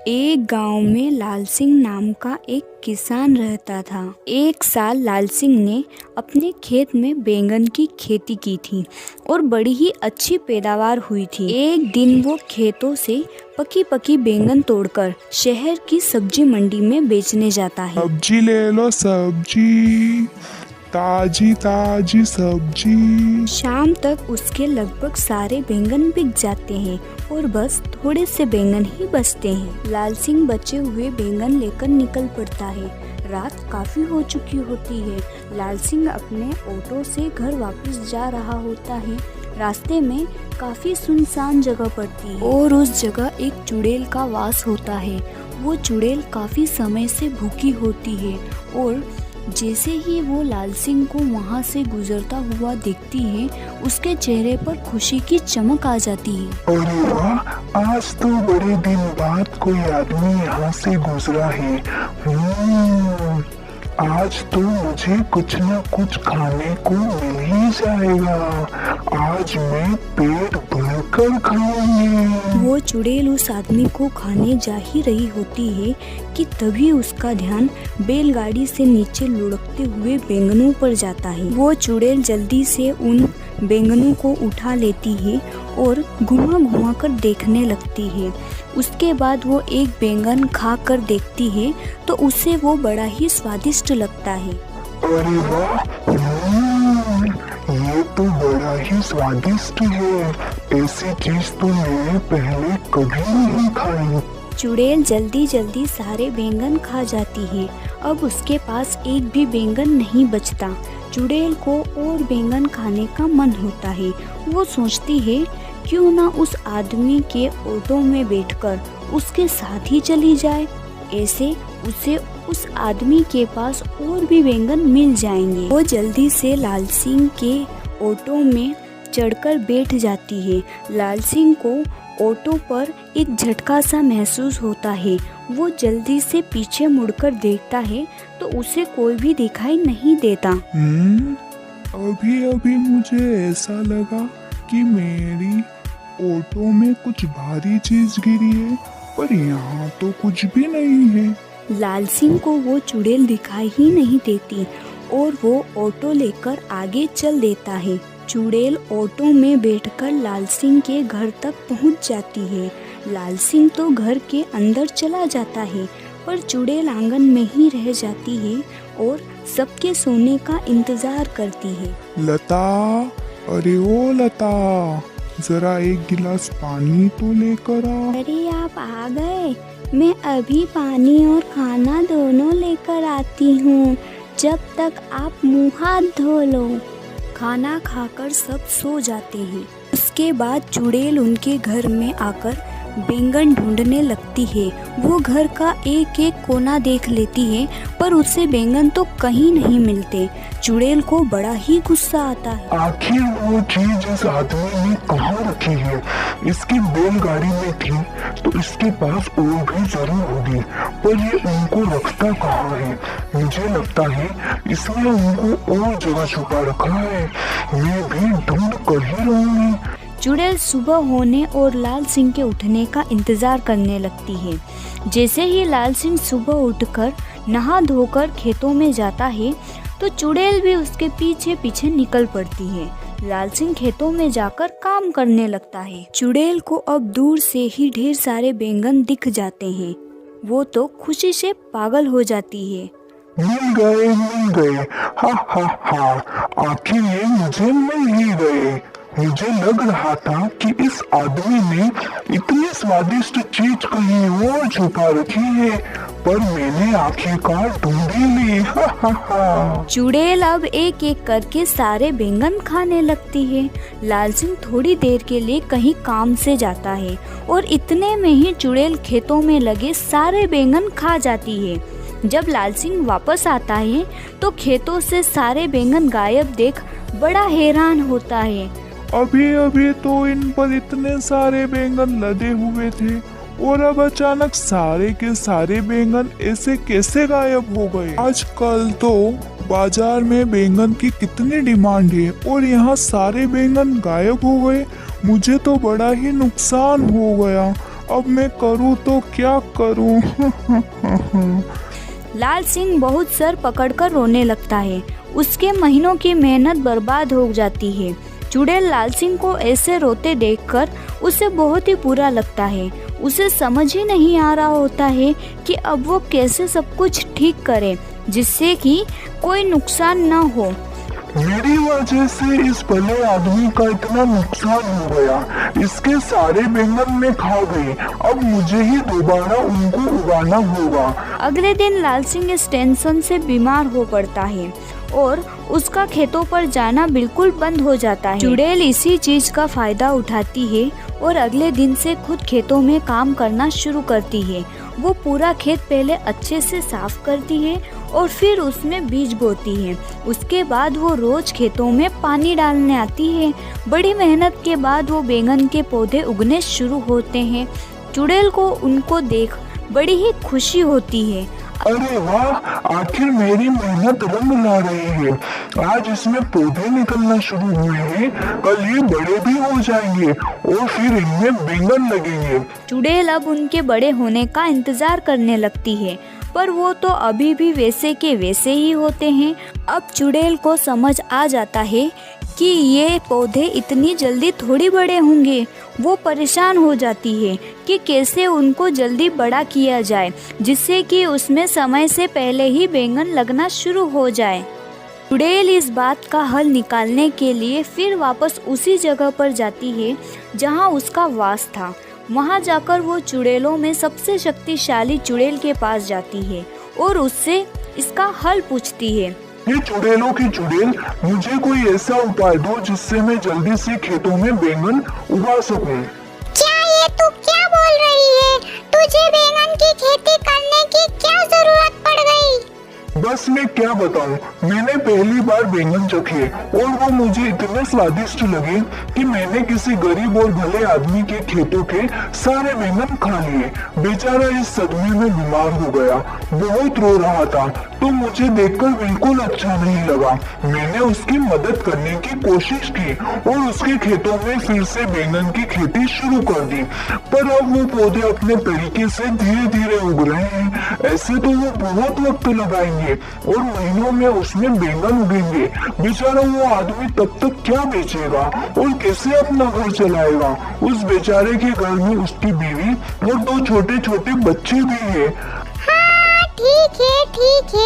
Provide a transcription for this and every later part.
एक गांव में लाल सिंह नाम का एक किसान रहता था। एक साल लाल सिंह ने अपने खेत में बैंगन की खेती की थी और बड़ी ही अच्छी पैदावार हुई थी। एक दिन वो खेतों से पकी पकी बैंगन तोड़कर शहर की सब्जी मंडी में बेचने जाता है। सब्जी ले लो सब्जी, ताजी ताजी सब्जी। शाम तक उसके लगभग सारे बैंगन बिक जाते हैं और बस थोड़े से बैंगन ही बचते हैं। लाल सिंह बचे हुए बैंगन लेकर निकल पड़ता है। रात काफी हो चुकी होती है। लाल सिंह अपने ऑटो से घर वापस जा रहा होता है। रास्ते में काफी सुनसान जगह पड़ती है और उस जगह एक चुड़ैल का वास होता है। वो चुड़ैल काफी समय से भूखी होती है और जैसे ही वो लाल सिंह को वहाँ से गुजरता हुआ देखती है, उसके चेहरे पर खुशी की चमक आ जाती है। अरे वाह, आज तो बड़े दिन बाद कोई आदमी यहाँ से गुजरा है। आज तो मुझे कुछ न कुछ खाने को मिल ही जाएगा। आज मैं पेट भरकर खाऊंगी। वो चुड़ैल उस आदमी को खाने जा ही रही होती है कि तभी उसका ध्यान बैलगाड़ी से नीचे लुढ़कते हुए बैंगनों पर जाता है। वो चुड़ैल जल्दी से उन बैंगनों को उठा लेती है और घुमा घुमा कर देखने लगती है। उसके बाद वो एक बैंगन खा कर देखती है तो उसे वो बड़ा ही स्वादिष्ट लगता है। अरे वाह, ये तो बड़ा ही स्वादिष्ट है। ऐसी चीज तो मैंने पहले कभी नहीं खाई। चुड़ैल जल्दी जल्दी सारे बैंगन खा जाती है। अब उसके पास एक भी बैंगन नहीं बचता। चुड़ैल को और बैंगन खाने का मन होता है। वो सोचती है क्यों ना उस आदमी के ऑटो में बैठकर उसके साथ ही चली जाए। ऐसे उसे उस आदमी के पास और भी बैंगन मिल जाएंगे। वो जल्दी से लाल सिंह के ऑटो में चढ़कर बैठ जाती है। लाल सिंह को ऑटो पर एक झटका सा महसूस होता है। वो जल्दी से पीछे मुड़कर देखता है तो उसे कोई भी दिखाई नहीं देता। अभी अभी मुझे ऐसा लगा कि मेरी ऑटो में कुछ भारी चीज गिरी है, पर यहाँ तो कुछ भी नहीं है। लाल सिंह को वो चुड़ैल दिखाई ही नहीं देती और वो ऑटो लेकर आगे चल देता है। चुड़ैल ऑटो में बैठकर लाल सिंह के घर तक पहुंच जाती है। लाल सिंह तो घर के अंदर चला जाता है, पर चुड़ैल आंगन में ही रह जाती है और सबके सोने का इंतजार करती है। लता, अरे ओ लता, जरा एक गिलास पानी तो लेकर आ। अरे आप आ गए, मैं अभी पानी और खाना दोनों लेकर आती हूँ। जब तक आप मुँह हाथ धो लो। खाना खाकर सब सो जाते हैं। उसके बाद चुड़ैल उनके घर में आकर बैंगन ढूंढने लगती है। वो घर का एक एक कोना देख लेती है, पर उसे बैंगन तो कहीं नहीं मिलते। चुड़ैल को बड़ा ही गुस्सा आता है। आखिर वो चीज इस आदमी ने कहाँ रखी है? इसकी बैलगाड़ी में थी तो इसके पास और भी जरूर होगी, पर ये उनको रखता कहाँ है? मुझे लगता है इसने उनको और जगह छुपा रखा है। मैं भी ढूंढ कर ही रहूंगी। चुड़ैल सुबह होने और लाल सिंह के उठने का इंतजार करने लगती है। जैसे ही लाल सिंह सुबह उठकर नहा धोकर खेतों में जाता है तो चुड़ैल भी उसके पीछे पीछे निकल पड़ती है। लाल सिंह खेतों में जाकर काम करने लगता है। चुड़ैल को अब दूर से ही ढेर सारे बैंगन दिख जाते हैं। वो तो खुशी से पागल हो जाती है। मिल गए, हा हा हा, आखिर ये मुझे मिल ही गए। मुझे लग रहा था कि इस आदमी ने इतनी स्वादिष्ट चीज कहीं और छुपा रखी है, पर मैंने आखिरकार ढूंढ ही ली। हा हा हा। चुड़ैल अब एक एक करके सारे बैंगन खाने लगती है। लाल सिंह थोड़ी देर के लिए कहीं काम से जाता है और इतने में ही चुड़ैल खेतों में लगे सारे बैंगन खा जाती है। जब लाल सिंह वापस आता है तो खेतों से सारे बैंगन गायब देख बड़ा हैरान होता है। अभी अभी तो इन पर इतने सारे बैंगन लदे हुए थे और अब अचानक सारे के सारे बैंगन ऐसे कैसे गायब हो गए? आजकल तो बाजार में बैंगन की कितनी डिमांड है और यहाँ सारे बैंगन गायब हो गए। मुझे तो बड़ा ही नुकसान हो गया। अब मैं करूँ तो क्या करूँ? लाल सिंह बहुत सर पकड़कर रोने लगता है। उसके महीनों की मेहनत बर्बाद हो जाती है। चुड़ैल लाल सिंह को ऐसे रोते देखकर उसे बहुत ही बुरा लगता है। उसे समझ ही नहीं आ रहा होता है कि अब वो कैसे सब कुछ ठीक करे जिससे कि कोई नुकसान न हो। मेरी वजह से इस भले आदमी का इतना नुकसान हो गया। इसके सारे बैंगन में खा गई। अब मुझे ही दोबारा उनको उगाना होगा। अगले दिन लाल सिंह इस टेंशन से बीमार हो पड़ता है और उसका खेतों पर जाना बिल्कुल बंद हो जाता है। चुड़ैल इसी चीज का फायदा उठाती है और अगले दिन से खुद खेतों में काम करना शुरू करती है। वो पूरा खेत पहले अच्छे से साफ करती है और फिर उसमें बीज बोती है। उसके बाद वो रोज खेतों में पानी डालने आती है। बड़ी मेहनत के बाद वो बैंगन के पौधे उगने शुरू होते हैं। चुड़ैल को उनको देख बड़ी ही खुशी होती है। अरे वाह, आखिर मेरी मेहनत रंग ला रही है। आज इसमें पौधे निकलना शुरू हुए हैं, कल ये बड़े भी हो जाएंगे और फिर इनमें बैंगन लगेंगे। चुड़ैल अब उनके बड़े होने का इंतजार करने लगती है, पर वो तो अभी भी वैसे के वैसे ही होते हैं। अब चुड़ैल को समझ आ जाता है कि ये पौधे इतनी जल्दी थोड़ी बड़े होंगे। वो परेशान हो जाती है कि कैसे उनको जल्दी बड़ा किया जाए जिससे कि उसमें समय से पहले ही बैंगन लगना शुरू हो जाए। चुड़ैल इस बात का हल निकालने के लिए फिर वापस उसी जगह पर जाती है जहां उसका वास था। वहां जाकर वो चुड़ैलों में सबसे शक्तिशाली चुड़ैल के पास जाती है और उससे इसका हल पूछती है। ये चुड़ैलों की चुड़ैल, मुझे कोई ऐसा उपाय दो जिससे मैं जल्दी से खेतों में बैंगन उगा सकूं। क्या ये तू क्या बोल रही है? तुझे बैंगन की खेती करने की क्या जरूरत पड़ गई? बस मैं क्या बताऊं, मैंने पहली बार बैंगन चखे और वो मुझे इतने स्वादिष्ट लगे कि मैंने किसी गरीब और भले आदमी के खेतों के सारे बैंगन खा लिए। बेचारा इस सदमे में बीमार हो गया, बहुत रो रहा था, तो मुझे देखकर बिल्कुल अच्छा नहीं लगा। मैंने उसकी मदद करने की कोशिश की और उसके खेतों में फिर से बैंगन की खेती शुरू कर दी। पर अब वो पौधे अपने तरीके से धीरे धीरे उग रहे हैं। ऐसे तो वो बहुत वक्त लगाएंगे और महीनों में उसमें बैंगन उगेंगे। बेचारा वो आदमी तब तक क्या बेचेगा और कैसे अपना घर चलाएगा? उस बेचारे के घर में उसकी बीवी और 2 छोटे छोटे बच्चे भी हैं। हाँ, ठीक है,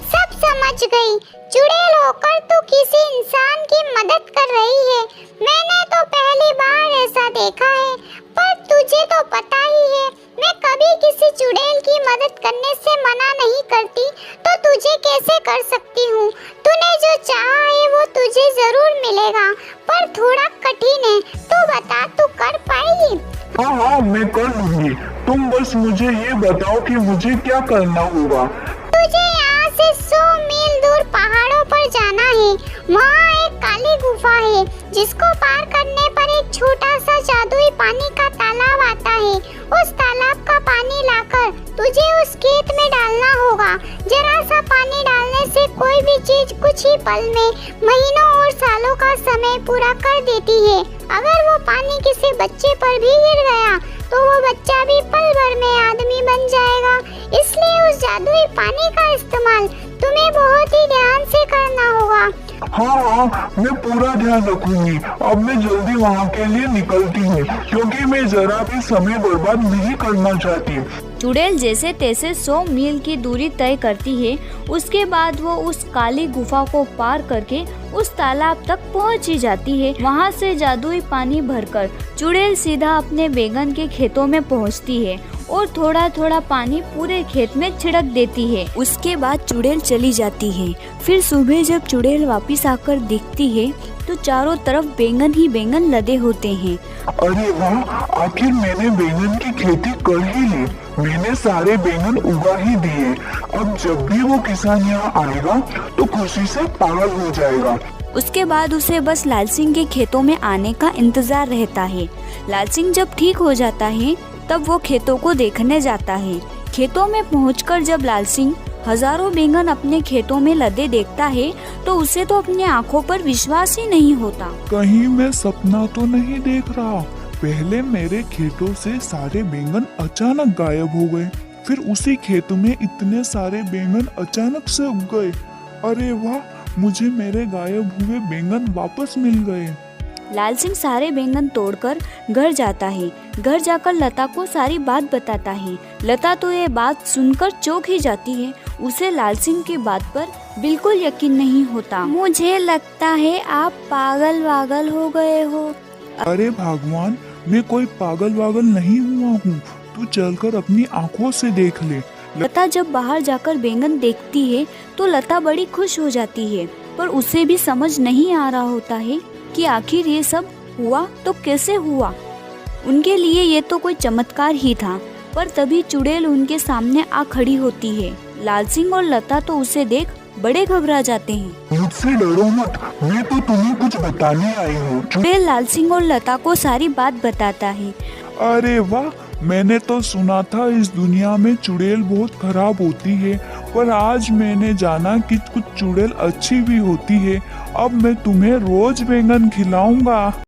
सब समझ गई। चुड़ैल होकर तू किसी इंसान की मदद कर रही है। मैंने तो पहली बार ऐसा देखा है, पर तुझे तो पता ही है मैं कभी किसी चुड़ैल की मदद करने से मना नहीं करती, तो तुझे कैसे कर सकती हूँ? तूने जो चाहा है वो तुझे जरूर मिलेगा, पर थोड़ा कठिन है। तू बता, तू कर पाएगी? हाँ, मैं कर लूंगी। तुम बस मुझे ये बताओ कि मुझे क्या करना होगा। तुझे यहाँ से 100 मील दूर पहाड़ों पर जाना है। वहाँ एक काली गुफा है जिसको पार करने पर एक छोटा सा जादुई पानी का तालाब आता है। उस तालाब का पानी लाकर तुझे उस खेत में डालना होगा। जरा सा पानी डालने से कोई भी चीज कुछ ही पल में महीनों और सालों का समय पूरा कर देती है। अगर वो पानी किसी बच्चे पर भी गिर गया तो वो बच्चा भी पल भर में आदमी बन जाएगा। इसलिए उस जादुई पानी का इस्तेमाल तुम्हें बहुत ही ध्यान से करना होगा। हाँ, मैं पूरा ध्यान रखूंगी। अब मैं जल्दी वहाँ के लिए निकलती हूँ क्योंकि मैं जरा भी समय बर्बाद नहीं करना चाहती। चुड़ैल जैसे तैसे 100 मील की दूरी तय करती है। उसके बाद वो उस काली गुफा को पार करके उस तालाब तक पहुंच ही जाती है। वहां से जादुई पानी भरकर चुड़ैल सीधा अपने बैंगन के खेतों में पहुंचती है और थोड़ा थोड़ा पानी पूरे खेत में छिड़क देती है। उसके बाद चुड़ैल चली जाती है। फिर सुबह जब चुड़ैल वापस आकर देखती है तो चारों तरफ बैंगन ही बैंगन लदे होते हैं। अरे वाह, आखिर मैंने बैंगन की खेती कर ही ली। मैंने सारे बैंगन उगा ही दिए। अब जब भी वो किसान यहाँ आएगा तो खुशी से पागल हो जाएगा। उसके बाद उसे बस लाल सिंह के खेतों में आने का इंतजार रहता है। लाल सिंह जब ठीक हो जाता है तब वो खेतों को देखने जाता है। खेतों में पहुंचकर जब लाल सिंह हजारों बैंगन अपने खेतों में लदे देखता है तो उसे तो अपनी आंखों पर विश्वास ही नहीं होता। कहीं मैं सपना तो नहीं देख रहा? पहले मेरे खेतों से सारे बैंगन अचानक गायब हो गए, फिर उसी खेत में इतने सारे बैंगन अचानक से उग गए। अरे वाह, मुझे मेरे गायब हुए बैंगन वापस मिल गए। लाल सिंह सारे बैंगन तोड़कर घर जाता है। घर जाकर लता को सारी बात बताता है। लता तो ये बात सुनकर चौंक ही जाती है। उसे लाल सिंह की बात पर बिल्कुल यकीन नहीं होता। मुझे लगता है आप पागल वागल हो गए हो। अरे भगवान, मैं कोई पागल वागल नहीं हुआ हूँ, तू चलकर अपनी आंखों से देख ले। लता जब बाहर जाकर बैंगन देखती है तो लता बड़ी खुश हो जाती है, पर उसे भी समझ नहीं आ रहा होता है कि आखिर ये सब हुआ तो कैसे हुआ। उनके लिए ये तो कोई चमत्कार ही था। पर तभी चुड़ैल उनके सामने आ खड़ी होती है। लाल सिंह और लता तो उसे देख बड़े घबरा जाते हैं। मुझसे डरो मत, मैं तो तुम्हें कुछ बताने आई हूँ। चुड़ैल लाल सिंह और लता को सारी बात बताता है। अरे वाह, मैंने तो सुना था इस दुनिया में चुड़ैल बहुत खराब होती है, पर आज मैंने जाना कि कुछ चुड़ैल अच्छी भी होती है। अब मैं तुम्हें रोज बैंगन खिलाऊंगा।